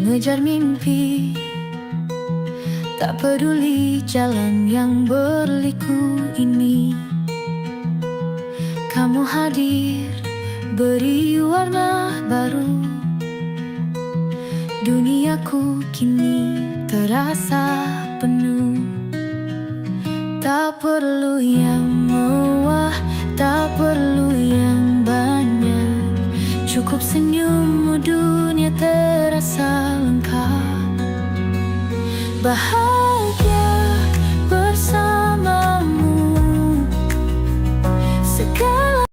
mengejar mimpi. Tak peduli jalan yang berliku ini, kamu hadir, beri warna baru. Duniaku kini terasa penuh. Tak perlu yang mewah, tak perlu yang banyak. Cukup senyummu, dunia terasa lengkap. Bahagia bersamamu, segala.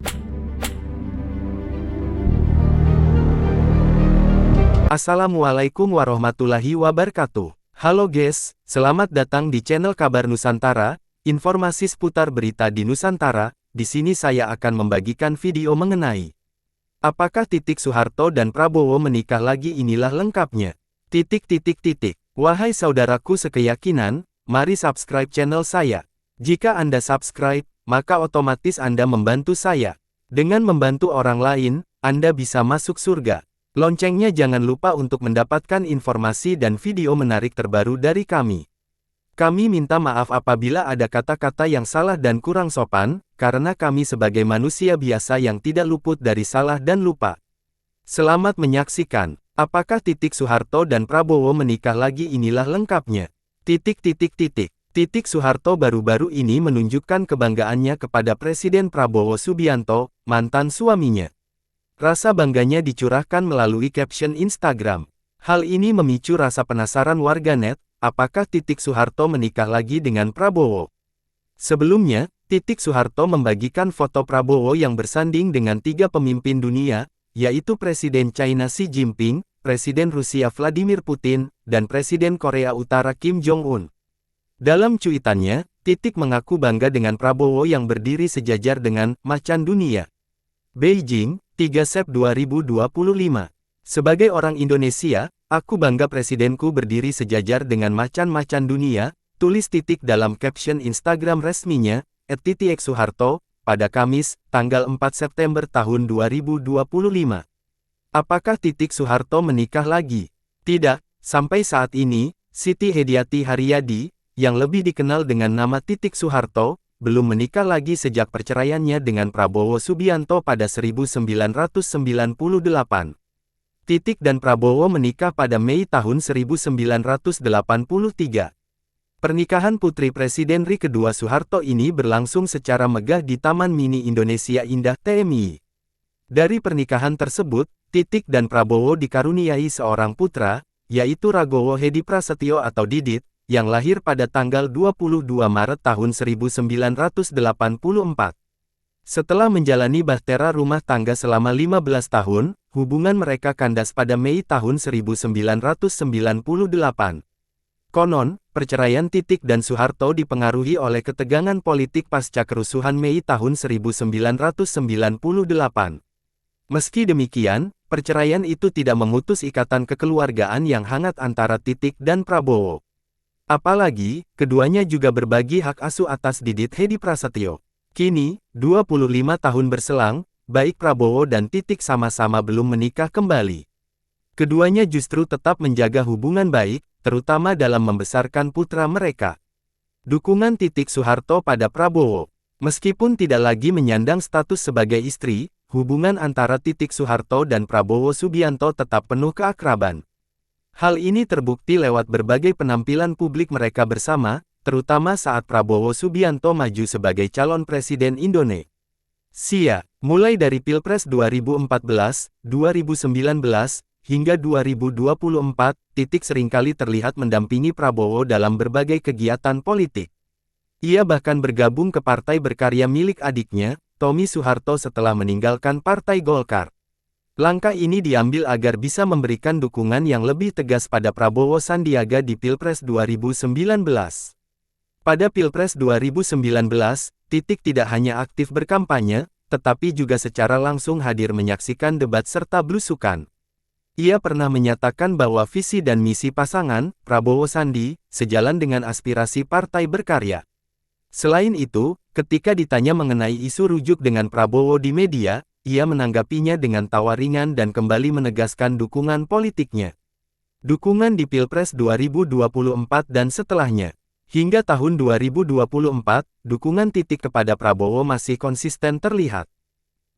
Assalamualaikum warahmatullahi wabarakatuh. Halo guys, selamat datang di channel Kabar Nusantara, informasi seputar berita di Nusantara. Di sini saya akan membagikan video mengenai apakah Titik Soeharto dan Prabowo menikah lagi, inilah lengkapnya. Wahai saudaraku sekeyakinan, mari subscribe channel saya. Jika Anda subscribe, maka otomatis Anda membantu saya. Dengan membantu orang lain, Anda bisa masuk surga. Loncengnya jangan lupa untuk mendapatkan informasi dan video menarik terbaru dari kami. Kami minta maaf apabila ada kata-kata yang salah dan kurang sopan, karena kami sebagai manusia biasa yang tidak luput dari salah dan lupa. Selamat menyaksikan. Apakah Titik Soeharto dan Prabowo menikah lagi, inilah lengkapnya. Titik Soeharto baru-baru ini menunjukkan kebanggaannya kepada Presiden Prabowo Subianto, mantan suaminya. Rasa bangganya dicurahkan melalui caption Instagram. Hal ini memicu rasa penasaran warganet, apakah Titik Soeharto menikah lagi dengan Prabowo. Sebelumnya, Titik Soeharto membagikan foto Prabowo yang bersanding dengan 3 pemimpin dunia, yaitu Presiden China Xi Jinping, Presiden Rusia Vladimir Putin, dan Presiden Korea Utara Kim Jong-un. Dalam cuitannya, Titik mengaku bangga dengan Prabowo yang berdiri sejajar dengan macan dunia. Beijing, 3 Sep 2025. Sebagai orang Indonesia, aku bangga presidenku berdiri sejajar dengan macan-macan dunia, tulis Titik dalam caption Instagram resminya, @titiksoeharto, pada Kamis, tanggal 4 September tahun 2025. Apakah Titik Soeharto menikah lagi? Tidak, sampai saat ini, Siti Hediati Haryadi, yang lebih dikenal dengan nama Titik Soeharto, belum menikah lagi sejak perceraiannya dengan Prabowo Subianto pada 1998. Titik dan Prabowo menikah pada Mei tahun 1983. Pernikahan putri Presiden RI kedua Soeharto ini berlangsung secara megah di Taman Mini Indonesia Indah TMI. Dari pernikahan tersebut, Titik dan Prabowo dikaruniai seorang putra, yaitu Ragowo Hedi Prasetyo atau Didit, yang lahir pada tanggal 22 Maret tahun 1984. Setelah menjalani bahtera rumah tangga selama 15 tahun, hubungan mereka kandas pada Mei tahun 1998. Konon, perceraian Titik dan Soeharto dipengaruhi oleh ketegangan politik pasca kerusuhan Mei tahun 1998. Meski demikian, perceraian itu tidak memutus ikatan kekeluargaan yang hangat antara Titik dan Prabowo. Apalagi, keduanya juga berbagi hak asuh atas Didit Hedi Prasetyo. Kini, 25 tahun berselang, baik Prabowo dan Titik sama-sama belum menikah kembali. Keduanya justru tetap menjaga hubungan baik, terutama dalam membesarkan putra mereka. Dukungan Titik Soeharto pada Prabowo. Meskipun tidak lagi menyandang status sebagai istri, hubungan antara Titik Soeharto dan Prabowo Subianto tetap penuh keakraban. Hal ini terbukti lewat berbagai penampilan publik mereka bersama, terutama saat Prabowo Subianto maju sebagai calon presiden Indonesia. Mulai dari Pilpres 2014, 2019, hingga 2024, Titik seringkali terlihat mendampingi Prabowo dalam berbagai kegiatan politik. Ia bahkan bergabung ke partai berkarya milik adiknya, Tommy Soeharto setelah meninggalkan Partai Golkar. Langkah ini diambil agar bisa memberikan dukungan yang lebih tegas pada Prabowo Sandiaga di Pilpres 2019. Pada Pilpres 2019, Titik tidak hanya aktif berkampanye, tetapi juga secara langsung hadir menyaksikan debat serta blusukan. Ia pernah menyatakan bahwa visi dan misi pasangan, Prabowo Sandi, sejalan dengan aspirasi Partai Berkarya. Selain itu, ketika ditanya mengenai isu rujuk dengan Prabowo di media, ia menanggapinya dengan tawa ringan dan kembali menegaskan dukungan politiknya. dukungan di Pilpres 2024 dan setelahnya. Hingga tahun 2024, dukungan Titik kepada Prabowo masih konsisten terlihat.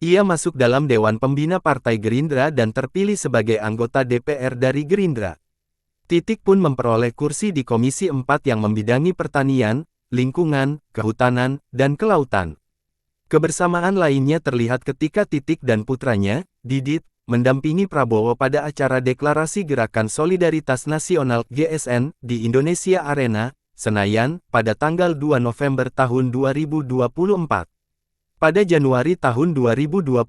Ia masuk dalam Dewan Pembina Partai Gerindra dan terpilih sebagai anggota DPR dari Gerindra. Titik pun memperoleh kursi di Komisi 4 yang membidangi pertanian, lingkungan, kehutanan, dan kelautan. Kebersamaan lainnya terlihat ketika Titik dan putranya, Didit, mendampingi Prabowo pada acara Deklarasi Gerakan Solidaritas Nasional (GSN) di Indonesia Arena, Senayan, pada tanggal 2 November tahun 2024. Pada Januari tahun 2025,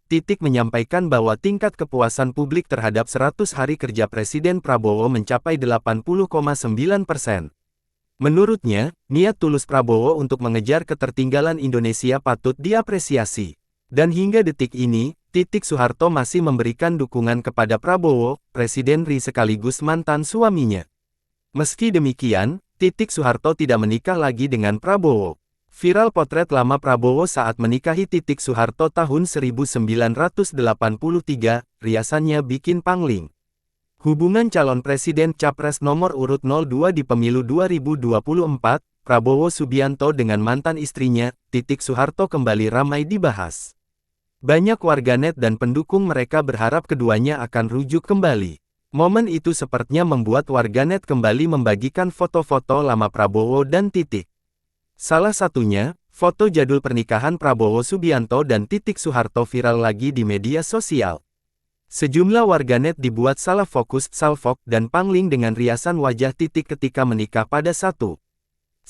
Titik menyampaikan bahwa tingkat kepuasan publik terhadap 100 hari kerja Presiden Prabowo mencapai 80,9%. Menurutnya, niat tulus Prabowo untuk mengejar ketertinggalan Indonesia patut diapresiasi. Dan hingga detik ini, Titik Soeharto masih memberikan dukungan kepada Prabowo, Presiden RI sekaligus mantan suaminya. Meski demikian, Titik Soeharto tidak menikah lagi dengan Prabowo. Viral potret lama Prabowo saat menikahi Titik Soeharto tahun 1983, riasannya bikin pangling. Hubungan calon presiden Capres nomor urut 02 di pemilu 2024, Prabowo Subianto dengan mantan istrinya, Titik Soeharto kembali ramai dibahas. Banyak warganet dan pendukung mereka berharap keduanya akan rujuk kembali. Momen itu sepertinya membuat warganet kembali membagikan foto-foto lama Prabowo dan Titik. Salah satunya, foto jadul pernikahan Prabowo Subianto dan Titik Soeharto viral lagi di media sosial. Sejumlah warganet dibuat salah fokus, salfok, dan pangling dengan riasan wajah Titik ketika menikah pada 1983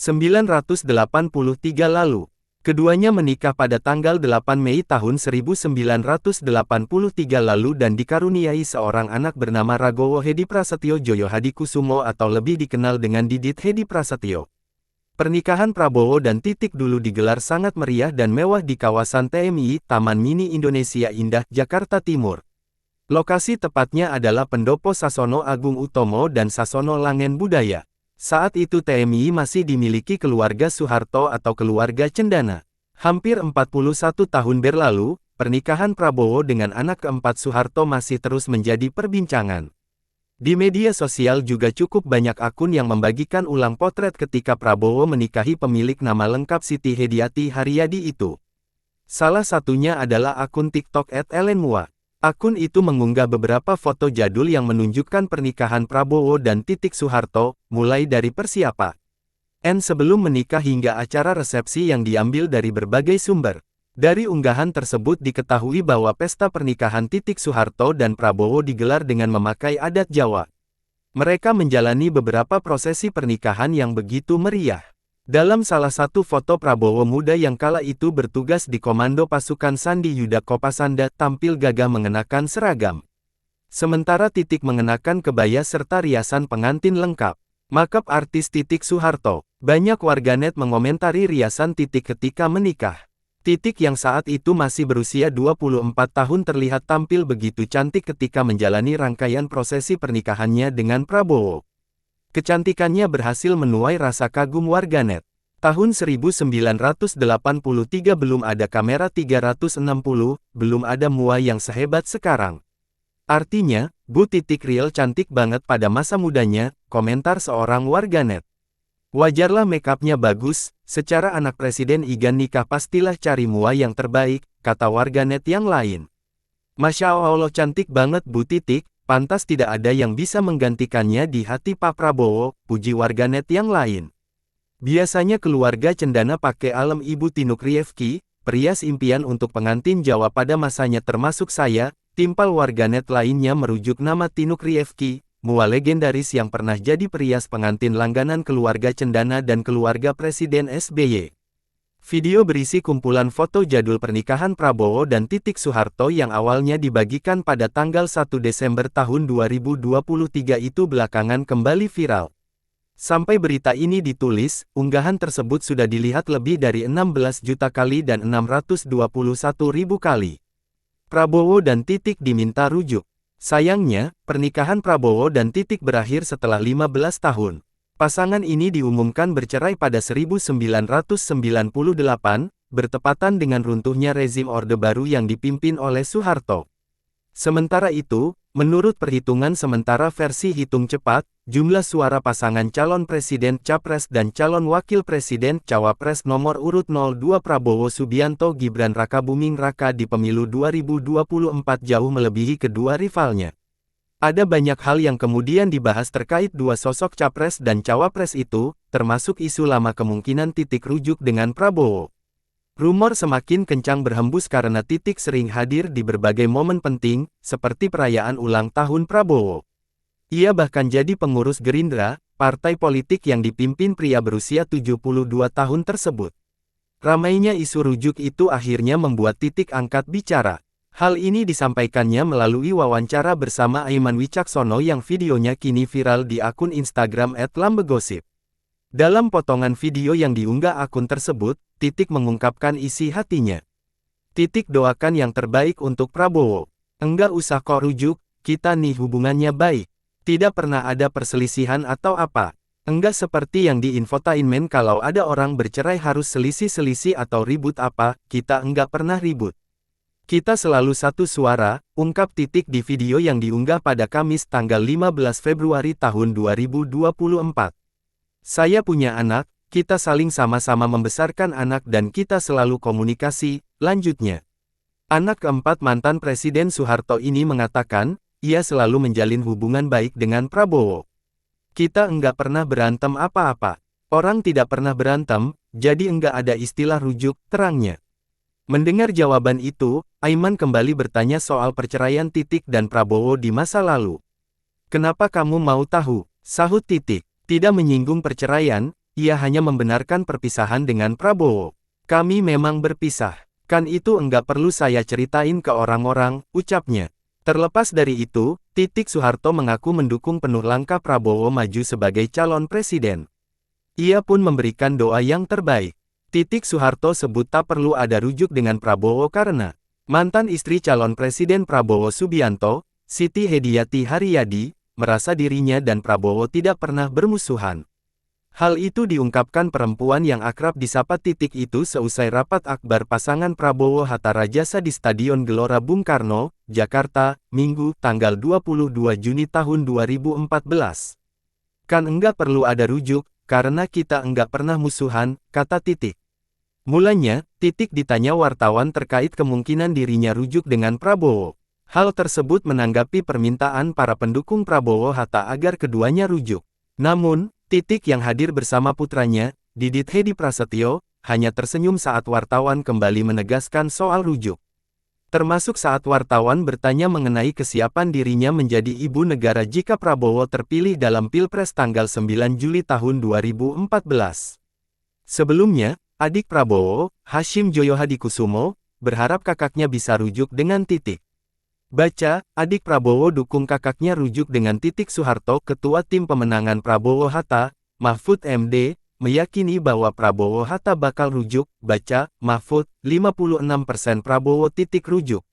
lalu. Keduanya menikah pada tanggal 8 Mei tahun 1983 lalu dan dikaruniai seorang anak bernama Ragowo Hedi Prasetyo Joyo Hadikusumo atau lebih dikenal dengan Didit Hedi Prasetyo. Pernikahan Prabowo dan Titik dulu digelar sangat meriah dan mewah di kawasan TMI, Taman Mini Indonesia Indah, Jakarta Timur. Lokasi tepatnya adalah Pendopo Sasono Agung Utomo dan Sasono Langen Budaya. Saat itu TMI masih dimiliki keluarga Soeharto atau keluarga Cendana. Hampir 41 tahun berlalu, pernikahan Prabowo dengan anak keempat Soeharto masih terus menjadi perbincangan. Di media sosial juga cukup banyak akun yang membagikan ulang potret ketika Prabowo menikahi pemilik nama lengkap Siti Hediati Haryadi itu. Salah satunya adalah akun TikTok @elenmua. Akun itu mengunggah beberapa foto jadul yang menunjukkan pernikahan Prabowo dan Titik Soeharto, mulai dari persiapan sebelum menikah hingga acara resepsi yang diambil dari berbagai sumber. Dari unggahan tersebut diketahui bahwa pesta pernikahan Titik Soeharto dan Prabowo digelar dengan memakai adat Jawa. Mereka menjalani beberapa prosesi pernikahan yang begitu meriah. Dalam salah satu foto Prabowo muda yang kala itu bertugas di Komando Pasukan Sandi Yuda Kopasanda tampil gagah mengenakan seragam. Sementara Titik mengenakan kebaya serta riasan pengantin lengkap. Makeup artis Titik Soeharto. Banyak warganet mengomentari riasan Titik ketika menikah. Titik yang saat itu masih berusia 24 tahun terlihat tampil begitu cantik ketika menjalani rangkaian prosesi pernikahannya dengan Prabowo. Kecantikannya berhasil menuai rasa kagum warganet. Tahun 1983 belum ada kamera 360, belum ada MUA yang sehebat sekarang. Artinya, Bu Titik real cantik banget pada masa mudanya, komentar seorang warganet. Wajarlah makeupnya bagus, secara anak presiden Igan nikah pastilah cari MUA yang terbaik, kata warganet yang lain. Masya Allah cantik banget Bu Titik, pantas tidak ada yang bisa menggantikannya di hati Pak Prabowo, puji warganet yang lain. Biasanya keluarga Cendana pakai alem Ibu Tinuk Riefki, perias impian untuk pengantin Jawa pada masanya termasuk saya, timpal warganet lainnya merujuk nama Tinuk Riefki. MUA legendaris yang pernah jadi perias pengantin langganan keluarga Cendana dan keluarga Presiden SBY. Video berisi kumpulan foto jadul pernikahan Prabowo dan Titik Soeharto yang awalnya dibagikan pada tanggal 1 Desember tahun 2023 itu belakangan kembali viral. Sampai berita ini ditulis, unggahan tersebut sudah dilihat lebih dari 16 juta kali dan 621 ribu kali. Prabowo dan Titik diminta rujuk. Sayangnya, pernikahan Prabowo dan Titik berakhir setelah 15 tahun. Pasangan ini diumumkan bercerai pada 1998, bertepatan dengan runtuhnya rezim Orde Baru yang dipimpin oleh Soeharto. Sementara itu, Menurut perhitungan sementara versi hitung cepat, jumlah suara pasangan calon presiden Capres dan calon wakil presiden Cawapres nomor urut 02 Prabowo Subianto Gibran Rakabuming Raka di pemilu 2024 jauh melebihi kedua rivalnya. Ada banyak hal yang kemudian dibahas terkait dua sosok Capres dan Cawapres itu, termasuk isu lama kemungkinan titik rujuk dengan Prabowo. Rumor semakin kencang berhembus karena titik sering hadir di berbagai momen penting, seperti perayaan ulang tahun Prabowo. Ia bahkan jadi pengurus Gerindra, partai politik yang dipimpin pria berusia 72 tahun tersebut. Ramainya isu rujuk itu akhirnya membuat titik angkat bicara. Hal ini disampaikannya melalui wawancara bersama Aiman Wicaksono yang videonya kini viral di akun Instagram @lambegosip. Dalam potongan video yang diunggah akun tersebut, Titik mengungkapkan isi hatinya. Titik doakan yang terbaik untuk Prabowo. Enggak usah kok rujuk, kita nih hubungannya baik. Tidak pernah ada perselisihan atau apa. Enggak seperti yang di infotainment kalau ada orang bercerai harus selisih-selisih atau ribut apa, kita enggak pernah ribut. Kita selalu satu suara, ungkap Titik di video yang diunggah pada Kamis tanggal 15 Februari tahun 2024. Saya punya anak, kita saling sama-sama membesarkan anak dan kita selalu komunikasi, lanjutnya. Anak keempat mantan Presiden Soeharto ini mengatakan, ia selalu menjalin hubungan baik dengan Prabowo. Kita enggak pernah berantem apa-apa. Orang tidak pernah berantem, jadi enggak ada istilah rujuk, terangnya. Mendengar jawaban itu, Aiman kembali bertanya soal perceraian Titik dan Prabowo di masa lalu. Kenapa kamu mau tahu? Sahut Titik. Tidak menyinggung perceraian, ia hanya membenarkan perpisahan dengan Prabowo. Kami memang berpisah. Kan itu enggak perlu saya ceritain ke orang-orang, ucapnya. Terlepas dari itu, Titik Soeharto mengaku mendukung penuh langkah Prabowo maju sebagai calon presiden. Ia pun memberikan doa yang terbaik. Titik Soeharto sebut tak perlu ada rujuk dengan Prabowo karena mantan istri calon presiden Prabowo Subianto, Siti Hediyati Haryadi, merasa dirinya dan Prabowo tidak pernah bermusuhan. Hal itu diungkapkan perempuan yang akrab disapa Titik itu seusai rapat akbar pasangan Prabowo Hatta Rajasa di Stadion Gelora Bung Karno, Jakarta, Minggu, tanggal 22 Juni tahun 2014. Kan enggak perlu ada rujuk, karena kita enggak pernah musuhan, kata Titik. Mulanya, Titik ditanya wartawan terkait kemungkinan dirinya rujuk dengan Prabowo. Hal tersebut menanggapi permintaan para pendukung Prabowo Hatta agar keduanya rujuk. Namun, Titik yang hadir bersama putranya, Didit Hedi Prasetyo, hanya tersenyum saat wartawan kembali menegaskan soal rujuk. Termasuk saat wartawan bertanya mengenai kesiapan dirinya menjadi ibu negara jika Prabowo terpilih dalam Pilpres tanggal 9 Juli tahun 2014. Sebelumnya, adik Prabowo, Hashim Joyo Hadikusumo, berharap kakaknya bisa rujuk dengan Titik. Baca, adik Prabowo dukung kakaknya rujuk dengan Titik Soeharto. Ketua Tim Pemenangan Prabowo Hatta, Mahfud MD, meyakini bahwa Prabowo Hatta bakal rujuk. Baca, Mahfud, 56% Prabowo titik rujuk.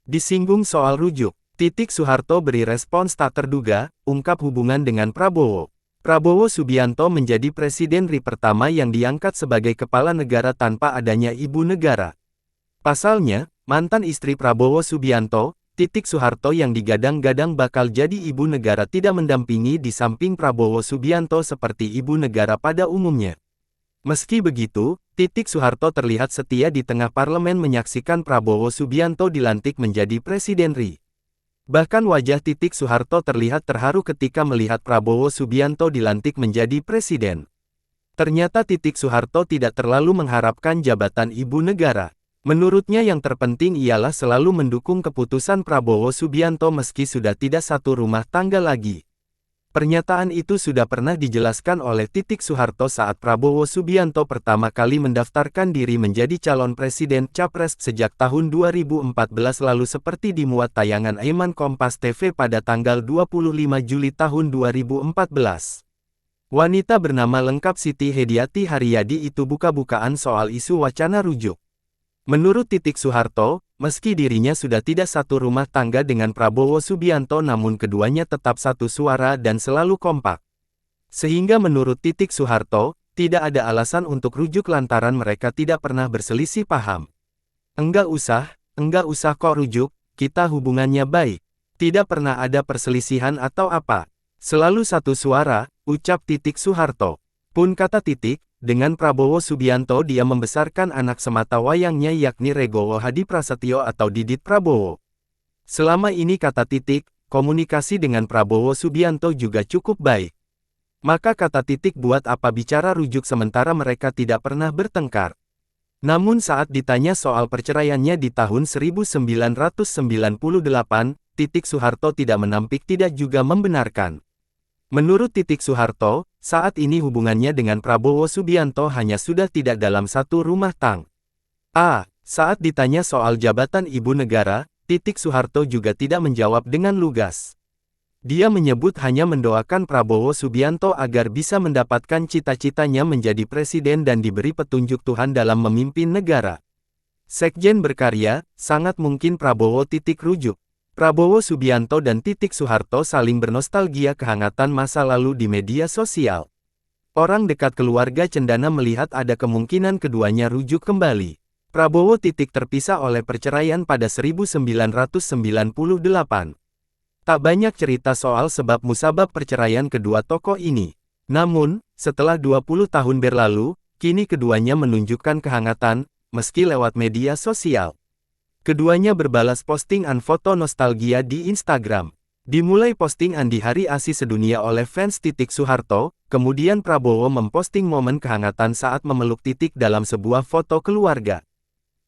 Disinggung soal rujuk, Titik Soeharto beri respons tak terduga, ungkap hubungan dengan Prabowo. Prabowo Subianto menjadi Presiden RI pertama yang diangkat sebagai kepala negara tanpa adanya ibu negara. Pasalnya, mantan istri Prabowo Subianto, Titik Soeharto yang digadang-gadang bakal jadi ibu negara tidak mendampingi di samping Prabowo Subianto seperti ibu negara pada umumnya. Meski begitu, Titik Soeharto terlihat setia di tengah parlemen menyaksikan Prabowo Subianto dilantik menjadi Presiden RI. Bahkan wajah Titik Soeharto terlihat terharu ketika melihat Prabowo Subianto dilantik menjadi presiden. Ternyata Titik Soeharto tidak terlalu mengharapkan jabatan ibu negara. Menurutnya yang terpenting ialah selalu mendukung keputusan Prabowo Subianto meski sudah tidak satu rumah tangga lagi. Pernyataan itu sudah pernah dijelaskan oleh Titik Soeharto saat Prabowo Subianto pertama kali mendaftarkan diri menjadi calon presiden Capres sejak tahun 2014 lalu seperti dimuat tayangan Aiman Kompas TV pada tanggal 25 Juli tahun 2014. Wanita bernama lengkap Siti Hediyati Haryadi itu buka-bukaan soal isu wacana rujuk. Menurut Titik Soeharto, meski dirinya sudah tidak satu rumah tangga dengan Prabowo Subianto namun keduanya tetap satu suara dan selalu kompak. Sehingga menurut Titik Soeharto, tidak ada alasan untuk rujuk lantaran mereka tidak pernah berselisih paham. Enggak usah kok rujuk, kita hubungannya baik. Tidak pernah ada perselisihan atau apa. Selalu satu suara, ucap Titik Soeharto. Pun kata Titik, dengan Prabowo Subianto dia membesarkan anak semata wayangnya yakni Regowo Hadi Prasetyo atau Didit Prabowo. Selama ini kata Titik, komunikasi dengan Prabowo Subianto juga cukup baik. Maka kata Titik buat apa bicara rujuk sementara mereka tidak pernah bertengkar. Namun saat ditanya soal perceraiannya di tahun 1998, Titik Soeharto tidak menampik tidak juga membenarkan. Menurut Titik Soeharto, saat ini hubungannya dengan Prabowo Subianto hanya sudah tidak dalam satu rumah tangga. Saat ditanya soal jabatan ibu negara, Titik Soeharto juga tidak menjawab dengan lugas. Dia menyebut hanya mendoakan Prabowo Subianto agar bisa mendapatkan cita-citanya menjadi presiden dan diberi petunjuk Tuhan dalam memimpin negara. Sekjen berkarya, sangat mungkin Prabowo titik rujuk. Prabowo Subianto dan Titik Soeharto saling bernostalgia kehangatan masa lalu di media sosial. Orang dekat keluarga cendana melihat ada kemungkinan keduanya rujuk kembali. Prabowo titik terpisah oleh perceraian pada 1998. Tak banyak cerita soal sebab musabab perceraian kedua tokoh ini. Namun, setelah 20 tahun berlalu, kini keduanya menunjukkan kehangatan, meski lewat media sosial. Keduanya berbalas postingan foto nostalgia di Instagram. Dimulai postingan di Hari ASI Sedunia oleh fans Titik Soeharto, kemudian Prabowo memposting momen kehangatan saat memeluk Titik dalam sebuah foto keluarga.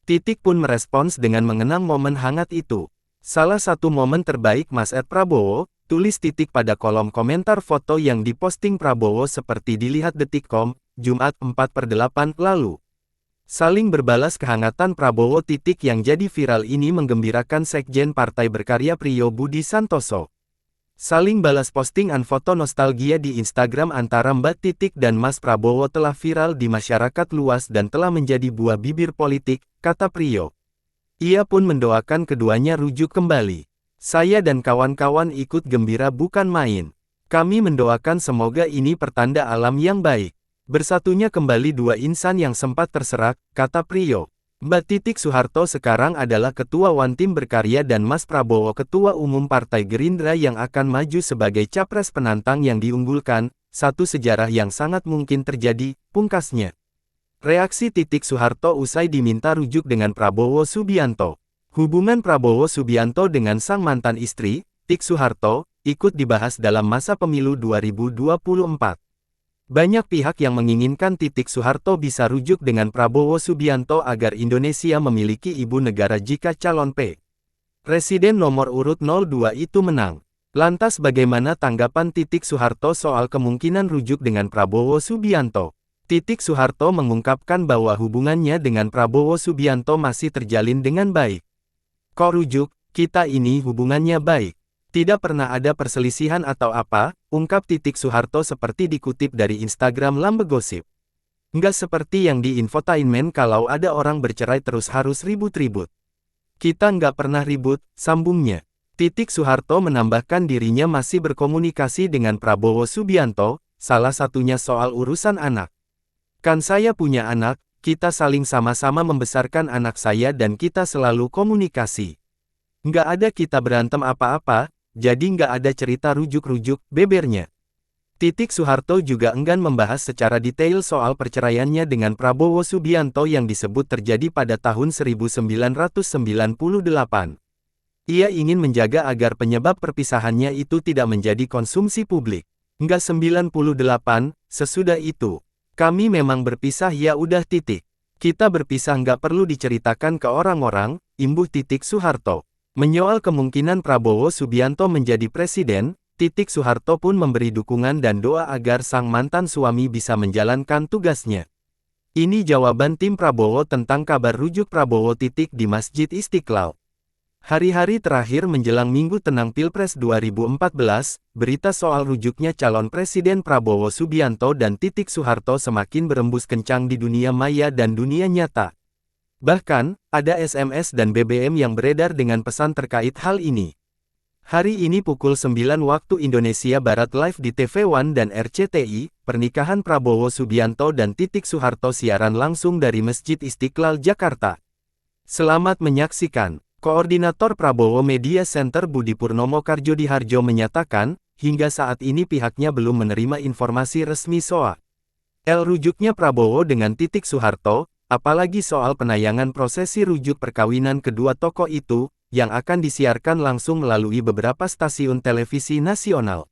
Titik pun merespons dengan mengenang momen hangat itu. Salah satu momen terbaik Mas Prabowo, tulis Titik pada kolom komentar foto yang diposting Prabowo seperti dilihat Detikcom, Jumat 4/8 lalu. Saling berbalas kehangatan Prabowo Titik yang jadi viral ini menggembirakan Sekjen Partai Berkarya Priyo Budi Santoso. Saling balas postingan foto nostalgia di Instagram antara Mbak Titik dan Mas Prabowo telah viral di masyarakat luas dan telah menjadi buah bibir politik, kata Priyo. Ia pun mendoakan keduanya rujuk kembali. Saya dan kawan-kawan ikut gembira bukan main. Kami mendoakan semoga ini pertanda alam yang baik. Bersatunya kembali dua insan yang sempat terserak, kata Priyo. Mbak Titik Soeharto sekarang adalah Ketua One-Team Berkarya dan Mas Prabowo Ketua Umum Partai Gerindra yang akan maju sebagai capres penantang yang diunggulkan, satu sejarah yang sangat mungkin terjadi, pungkasnya. Reaksi Titik Soeharto usai diminta rujuk dengan Prabowo Subianto. Hubungan Prabowo Subianto dengan sang mantan istri, Titik Soeharto, ikut dibahas dalam masa pemilu 2024. Banyak pihak yang menginginkan Titik Soeharto bisa rujuk dengan Prabowo Subianto agar Indonesia memiliki ibu negara jika calon Presiden nomor urut 02 itu menang. Lantas bagaimana tanggapan Titik Soeharto soal kemungkinan rujuk dengan Prabowo Subianto? Titik Soeharto mengungkapkan bahwa hubungannya dengan Prabowo Subianto masih terjalin dengan baik. Kok rujuk, kita ini hubungannya baik. Tidak pernah ada perselisihan atau apa, ungkap Titik Soeharto seperti dikutip dari Instagram Lambe Gosip. Nggak seperti yang di infotainment kalau ada orang bercerai terus harus ribut-ribut. Kita nggak pernah ribut, sambungnya. Titik Soeharto menambahkan dirinya masih berkomunikasi dengan Prabowo Subianto, salah satunya soal urusan anak. Kan saya punya anak, kita saling sama-sama membesarkan anak saya dan kita selalu komunikasi. Nggak ada kita berantem apa-apa, jadi nggak ada cerita rujuk-rujuk, bebernya. Titik Soeharto juga enggan membahas secara detail soal perceraiannya dengan Prabowo Subianto yang disebut terjadi pada tahun 1998. Ia ingin menjaga agar penyebab perpisahannya itu tidak menjadi konsumsi publik. Nggak 98, sesudah itu. Kami memang berpisah ya udah titik. Kita berpisah nggak perlu diceritakan ke orang-orang, imbuh Titik Soeharto. Menyoal kemungkinan Prabowo Subianto menjadi presiden, Titik Soeharto pun memberi dukungan dan doa agar sang mantan suami bisa menjalankan tugasnya. Ini jawaban tim Prabowo tentang kabar rujuk Prabowo Titik di Masjid Istiqlal. Hari-hari terakhir menjelang Minggu Tenang Pilpres 2014, berita soal rujuknya calon Presiden Prabowo Subianto dan Titik Soeharto semakin berembus kencang di dunia maya dan dunia nyata. Bahkan, ada SMS dan BBM yang beredar dengan pesan terkait hal ini. Hari ini pukul 9 waktu Indonesia Barat live di TV One dan RCTI, pernikahan Prabowo Subianto dan Titik Soeharto siaran langsung dari Masjid Istiqlal Jakarta. Selamat menyaksikan. Koordinator Prabowo Media Center Budi Purnomo Karjodiharjo menyatakan, hingga saat ini pihaknya belum menerima informasi resmi soal rujuknya Prabowo dengan Titik Soeharto, apalagi soal penayangan prosesi rujuk perkawinan kedua tokoh itu, yang akan disiarkan langsung melalui beberapa stasiun televisi nasional.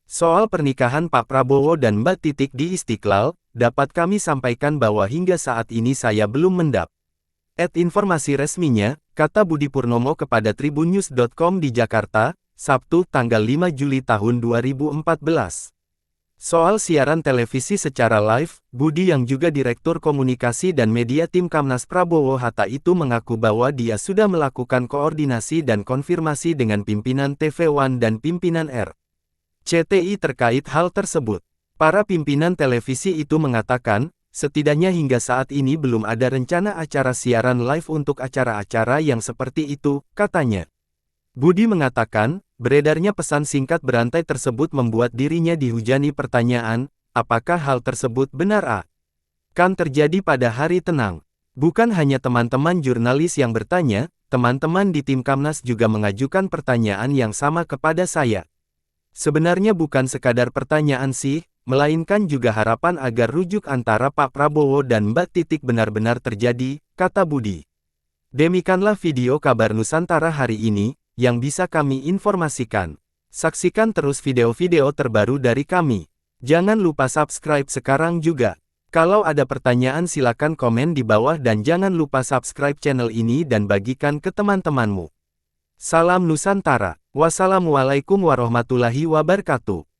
Soal pernikahan Pak Prabowo dan Mbak Titik di Istiqlal, dapat kami sampaikan bahwa hingga saat ini saya belum informasi resminya, kata Budi Purnomo kepada tribunnews.com di Jakarta, Sabtu tanggal 5 Juli tahun 2014. Soal siaran televisi secara live, Budi yang juga Direktur Komunikasi dan Media Tim Kamnas Prabowo Hatta itu mengaku bahwa dia sudah melakukan koordinasi dan konfirmasi dengan pimpinan TV One dan pimpinan RCTI terkait hal tersebut. Para pimpinan televisi itu mengatakan, setidaknya hingga saat ini belum ada rencana acara siaran live untuk acara-acara yang seperti itu, katanya. Budi mengatakan, beredarnya pesan singkat berantai tersebut membuat dirinya dihujani pertanyaan, apakah hal tersebut benar kan terjadi pada hari tenang. Bukan hanya teman-teman jurnalis yang bertanya, teman-teman di tim Kamnas juga mengajukan pertanyaan yang sama kepada saya. Sebenarnya bukan sekadar pertanyaan sih, melainkan juga harapan agar rujuk antara Pak Prabowo dan Mbak Titik benar-benar terjadi, kata Budi. Demikianlah video kabar Nusantara hari ini, yang bisa kami informasikan. Saksikan terus video-video terbaru dari kami. Jangan lupa subscribe sekarang juga. Kalau ada pertanyaan silakan komen di bawah dan jangan lupa subscribe channel ini dan bagikan ke teman-temanmu. Salam Nusantara. Wassalamualaikum warahmatullahi wabarakatuh.